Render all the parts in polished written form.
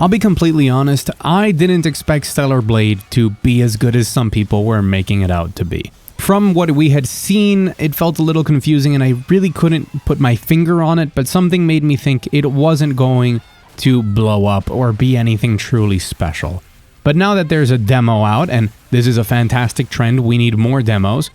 I'll be completely honest, I didn't expect Stellar Blade to be as good as some people were making it out to be. From what we had seen, it felt a little confusing and I really couldn't put my finger on it, but something made me think it wasn't going to blow up or be anything truly special. But now that there's a demo out, and this is a fantastic trend, we need more demos,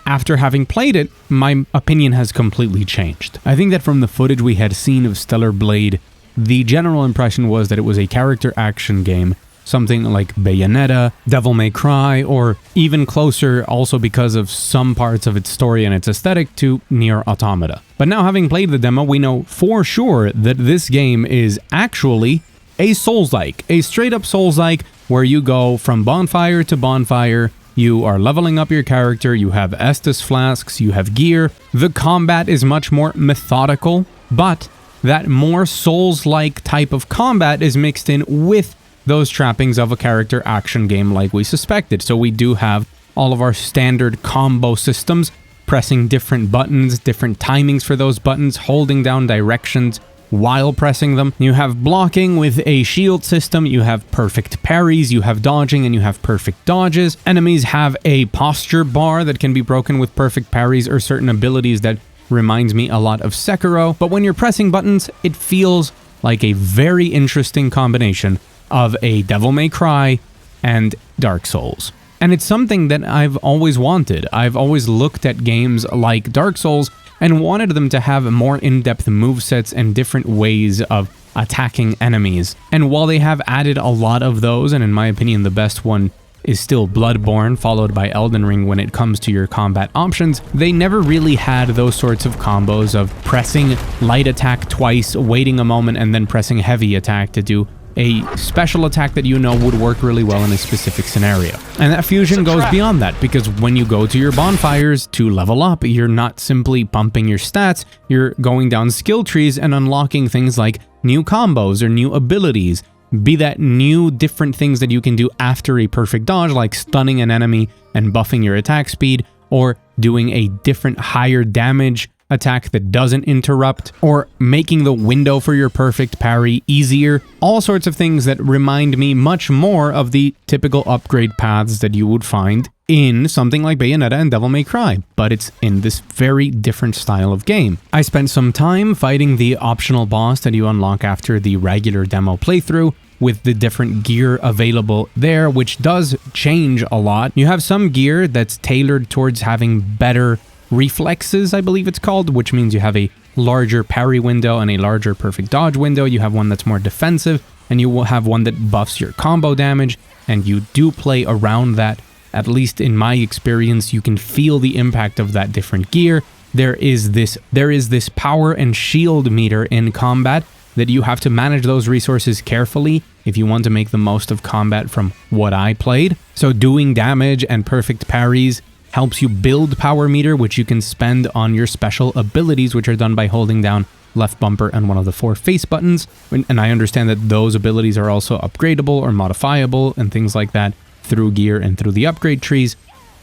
after having played it, my opinion has completely changed. I think that from the footage we had seen of Stellar Blade, the general impression was that it was a character action game, something like Bayonetta, Devil May Cry, or even closer also because of some parts of its story and its aesthetic to Nier Automata. But now having played the demo, we know for sure that this game is actually a Soulslike, a straight up Soulslike where you go from bonfire to bonfire, you are leveling up your character, you have Estus flasks, you have gear. The combat is much more methodical, but that more Souls-like type of combat is mixed in with those trappings of a character action game like we suspected. So we do have all of our standard combo systems, pressing different buttons, different timings for those buttons, holding down directions while pressing them. You have blocking with a shield system, you have perfect parries, you have dodging, and you have perfect dodges. Enemies have a posture bar that can be broken with perfect parries or certain abilities that reminds me a lot of Sekiro, but when you're pressing buttons, it feels like a very interesting combination of a Devil May Cry and Dark Souls. And it's something that I've always wanted. I've always looked at games like Dark Souls and wanted them to have more in-depth movesets and different ways of attacking enemies. And while they have added a lot of those, and in my opinion the best one is still Bloodborne, followed by Elden Ring when it comes to your combat options, they never really had those sorts of combos of pressing light attack twice, waiting a moment, and then pressing heavy attack to do a special attack that you know would work really well in a specific scenario. And that fusion goes beyond that, because when you go to your bonfires to level up, you're not simply pumping your stats, you're going down skill trees and unlocking things like new combos or new abilities, be that new different things that you can do after a perfect dodge, like stunning an enemy and buffing your attack speed, or doing a different higher damage attack that doesn't interrupt, or making the window for your perfect parry easier. All sorts of things that remind me much more of the typical upgrade paths that you would find in something like Bayonetta and Devil May Cry, but it's in this very different style of game. I spent some time fighting the optional boss that you unlock after the regular demo playthrough, with the different gear available there, which does change a lot. You have some gear that's tailored towards having better reflexes, I believe it's called, which means you have a larger parry window and a larger perfect dodge window. You have one that's more defensive, and you will have one that buffs your combo damage, and you do play around that. At least in my experience, you can feel the impact of that different gear. There is this power and shield meter in combat that you have to manage those resources carefully if you want to make the most of combat from what I played. So doing damage and perfect parries helps you build power meter, which you can spend on your special abilities, which are done by holding down left bumper and one of the 4 face buttons. And I understand that those abilities are also upgradable or modifiable and things like that through gear and through the upgrade trees.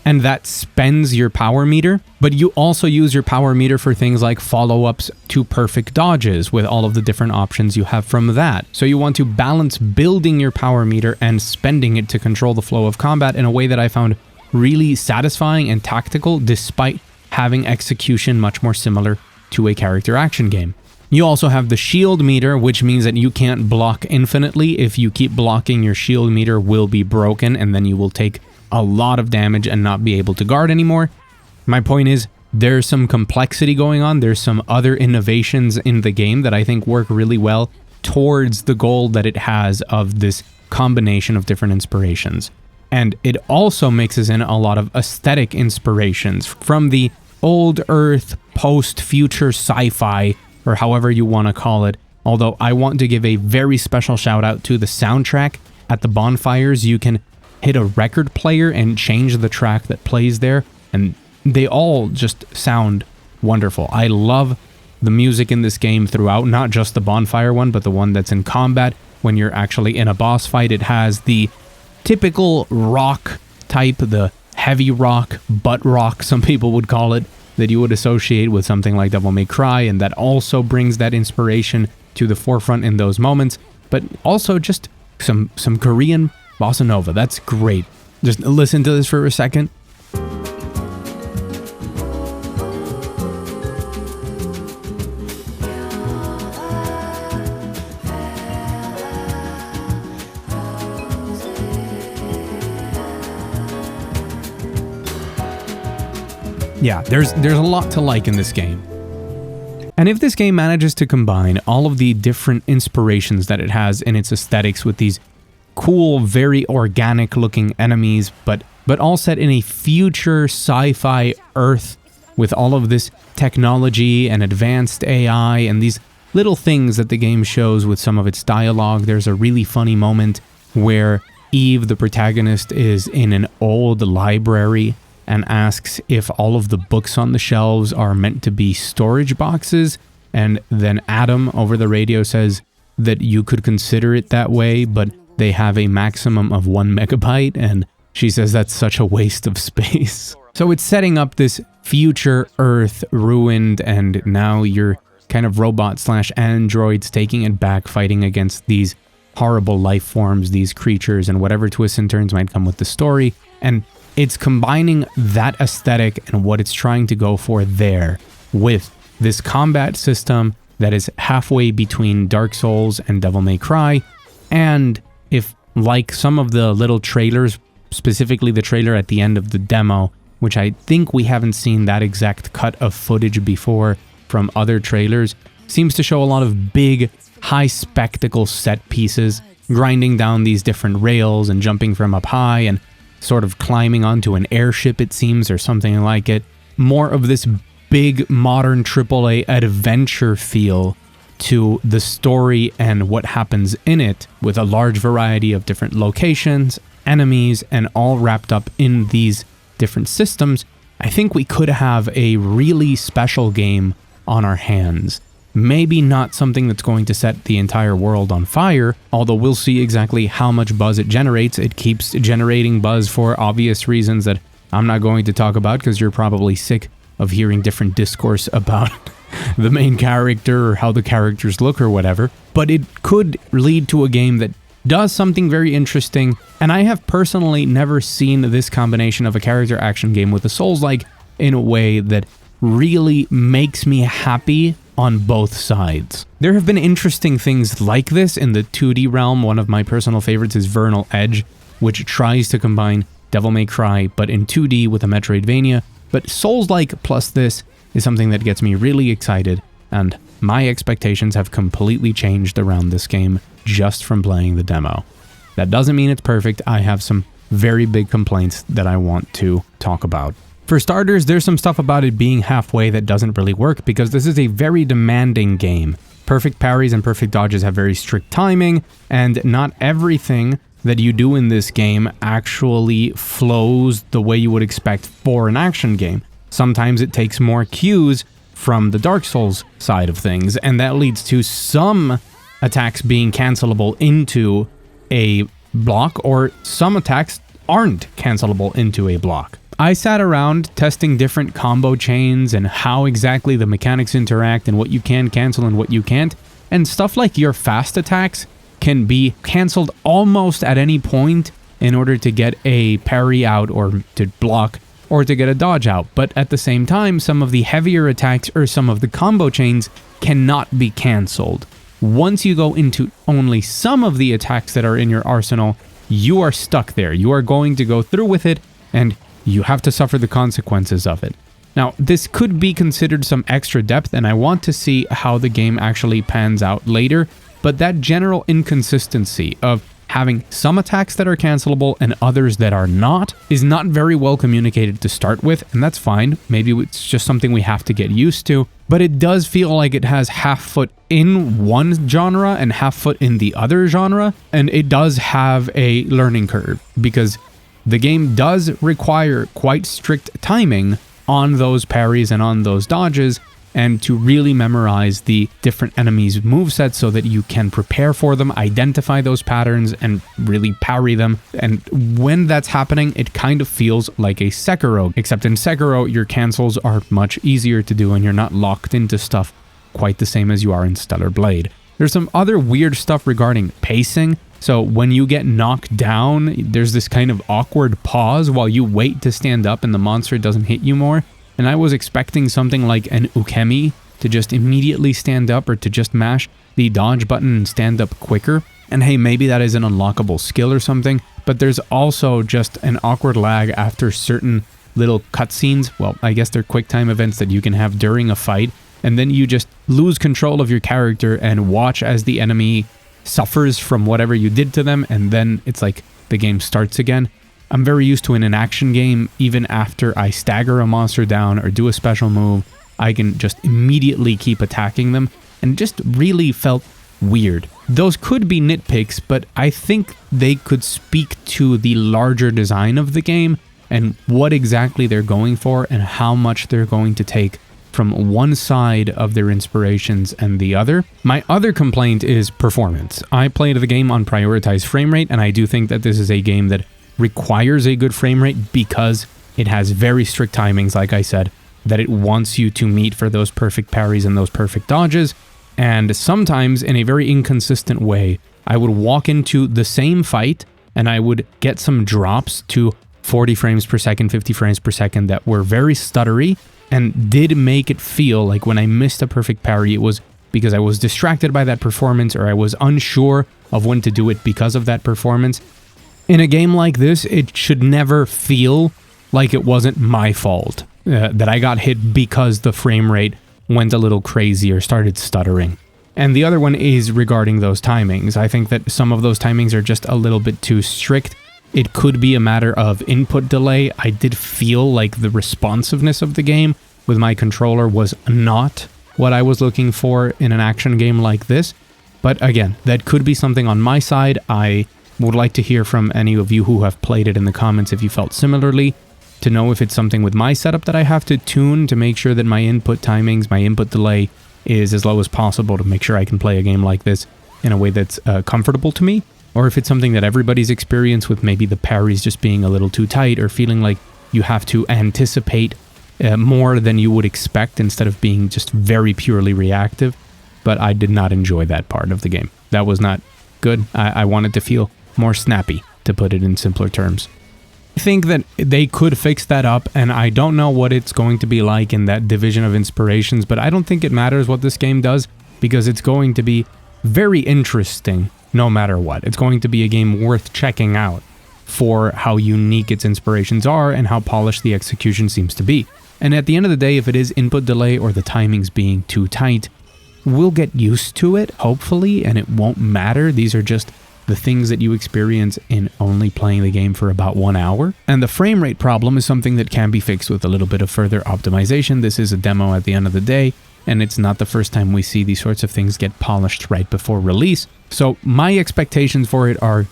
And that spends your power meter, but you also use your power meter for things like follow-ups to perfect dodges with all of the different options you have from that. So you want to balance building your power meter and spending it to control the flow of combat in a way that I found really satisfying and tactical, despite having execution much more similar to a character action game. You also have the shield meter, which means that you can't block infinitely. If you keep blocking, your shield meter will be broken, and then you will take a lot of damage and not be able to guard anymore. My point is, there's some complexity going on. There's some other innovations in the game that I think work really well towards the goal that it has of this combination of different inspirations. And it also mixes in a lot of aesthetic inspirations from the old Earth, post-future sci-fi, or however you want to call it. Although I want to give a very special shout out to the soundtrack. At the bonfires, you can hit a record player and change the track that plays there, and they all just sound wonderful. I love the music in this game throughout, not just the bonfire one, but the one that's in combat. When you're actually in a boss fight, it has the typical rock type, the heavy rock, butt rock, some people would call it, that you would associate with something like Devil May Cry, and that also brings that inspiration to the forefront in those moments. but also just some Korean bossa nova. That's great. Just listen to this for a second. Yeah, there's a lot to like in this game. And if this game manages to combine all of the different inspirations that it has in its aesthetics with these cool, very organic looking enemies, but all set in a future sci-fi Earth with all of this technology and advanced AI and these little things that the game shows with some of its dialogue. There's a really funny moment where Eve, the protagonist, is in an old library and asks if all of the books on the shelves are meant to be storage boxes, and then Adam over the radio says that you could consider it that way, but they have a maximum of 1 megabyte, and she says that's such a waste of space. So it's setting up this future Earth ruined, and now you're kind of robot/androids taking it back, fighting against these horrible life forms, these creatures, and whatever twists and turns might come with the story. And it's combining that aesthetic and what it's trying to go for there with this combat system that is halfway between Dark Souls and Devil May Cry. And if, like some of the little trailers, specifically the trailer at the end of the demo, which I think we haven't seen that exact cut of footage before from other trailers, seems to show a lot of big, high spectacle set pieces, grinding down these different rails and jumping from up high and sort of climbing onto an airship, it seems, or something like it. More of this big modern AAA adventure feel to the story and what happens in it, with a large variety of different locations, enemies, and all wrapped up in these different systems. I think we could have a really special game on our hands. Maybe not something that's going to set the entire world on fire, although we'll see exactly how much buzz it generates. It keeps generating buzz for obvious reasons that I'm not going to talk about because you're probably sick of hearing different discourse about the main character or how the characters look or whatever. But it could lead to a game that does something very interesting, and I have personally never seen this combination of a character action game with a Souls-like in a way that really makes me happy on both sides. There have been interesting things like this in the 2D realm. One of my personal favorites is Vernal Edge, which tries to combine Devil May Cry, but in 2D with a Metroidvania. But Souls-like plus this is something that gets me really excited, and my expectations have completely changed around this game just from playing the demo. That doesn't mean it's perfect. I have some very big complaints that I want to talk about. For starters, there's some stuff about it being halfway that doesn't really work because this is a very demanding game. Perfect parries and perfect dodges have very strict timing, and not everything that you do in this game actually flows the way you would expect for an action game. Sometimes it takes more cues from the Dark Souls side of things, and that leads to some attacks being cancelable into a block, or some attacks aren't cancelable into a block. I sat around testing different combo chains and how exactly the mechanics interact and what you can cancel and what you can't, and stuff like your fast attacks can be cancelled almost at any point in order to get a parry out or to block or to get a dodge out, but at the same time some of the heavier attacks or some of the combo chains cannot be cancelled. Once you go into only some of the attacks that are in your arsenal, you are stuck there. You are going to go through with it, and you have to suffer the consequences of it. Now, this could be considered some extra depth, and I want to see how the game actually pans out later, but that general inconsistency of having some attacks that are cancelable and others that are not is not very well communicated to start with, and that's fine. Maybe it's just something we have to get used to, but it does feel like it has half foot in one genre and half foot in the other genre, and it does have a learning curve because the game does require quite strict timing on those parries and on those dodges, and to really memorize the different enemies' movesets so that you can prepare for them, identify those patterns, and really parry them. And when that's happening, it kind of feels like a Sekiro, except in Sekiro, your cancels are much easier to do and you're not locked into stuff quite the same as you are in Stellar Blade. There's some other weird stuff regarding pacing. So when you get knocked down, there's this kind of awkward pause while you wait to stand up and the monster doesn't hit you more. And I was expecting something like an ukemi to just immediately stand up, or to just mash the dodge button and stand up quicker. And hey, maybe that is an unlockable skill or something, but there's also just an awkward lag after certain little cutscenes. Well, I guess they're quick time events that you can have during a fight, and then you just lose control of your character and watch as the enemy suffers from whatever you did to them, and then it's like the game starts again. I'm very used to in an action game, even after I stagger a monster down or do a special move, I can just immediately keep attacking them, and it just really felt weird. Those could be nitpicks, but I think they could speak to the larger design of the game and what exactly they're going for and how much they're going to take from one side of their inspirations and the other. My other complaint is performance. I played the game on prioritized frame rate, and I do think that this is a game that requires a good frame rate because it has very strict timings, like I said, that it wants you to meet for those perfect parries and those perfect dodges. And sometimes, in a very inconsistent way, I would walk into the same fight and I would get some drops to 40 frames per second, 50 frames per second that were very stuttery, and did make it feel like when I missed a perfect parry, it was because I was distracted by that performance, or I was unsure of when to do it because of that performance. In a game like this, it should never feel like it wasn't my fault, that I got hit because the frame rate went a little crazy or started stuttering. And the other one is regarding those timings. I think that some of those timings are just a little bit too strict. It could be a matter of input delay. I did feel like the responsiveness of the game with my controller was not what I was looking for in an action game like this. But again, that could be something on my side. I would like to hear from any of you who have played it in the comments if you felt similarly, to know if it's something with my setup that I have to tune to make sure that my input timings, my input delay is as low as possible to make sure I can play a game like this in a way that's comfortable to me. Or if it's something that everybody's experienced with, maybe the parries just being a little too tight, or feeling like you have to anticipate more than you would expect instead of being just very purely reactive. But I did not enjoy that part of the game. That was not good. I wanted to feel more snappy, to put it in simpler terms. I think that they could fix that up, and I don't know what it's going to be like in that division of inspirations, but I don't think it matters what this game does, because it's going to be very interesting no matter what. It's going to be a game worth checking out for how unique its inspirations are and how polished the execution seems to be. And at the end of the day, if it is input delay or the timings being too tight, we'll get used to it, hopefully, and it won't matter. These are just the things that you experience in only playing the game for about 1 hour. And the frame rate problem is something that can be fixed with a little bit of further optimization. This is a demo at the end of the day, and it's not the first time we see these sorts of things get polished right before release. So my expectations for it are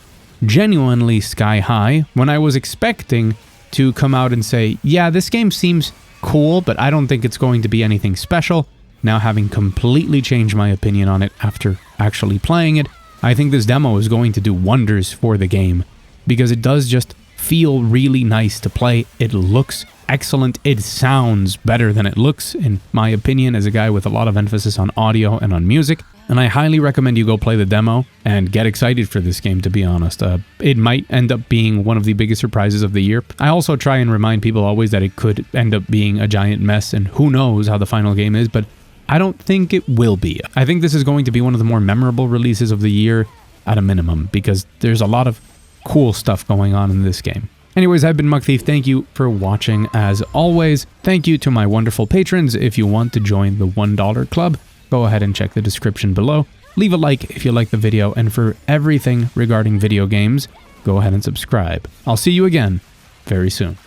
genuinely sky high, when I was expecting to come out and say, yeah, this game seems cool, but I don't think it's going to be anything special. Now, having completely changed my opinion on it after actually playing it, I think this demo is going to do wonders for the game, because it does just feel really nice to play. It looks excellent. It sounds better than it looks, in my opinion, as a guy with a lot of emphasis on audio and on music. And I highly recommend you go play the demo and get excited for this game, to be honest. It might end up being one of the biggest surprises of the year. I also try and remind people always that it could end up being a giant mess, and who knows how the final game is, but I don't think it will be. I think this is going to be one of the more memorable releases of the year at a minimum, because there's a lot of cool stuff going on in this game. Anyways, I've been Mugthief. Thank you for watching as always. Thank you to my wonderful patrons. If you want to join the $1 club, go ahead and check the description below. Leave a like if you like the video, and for everything regarding video games, go ahead and subscribe. I'll see you again very soon.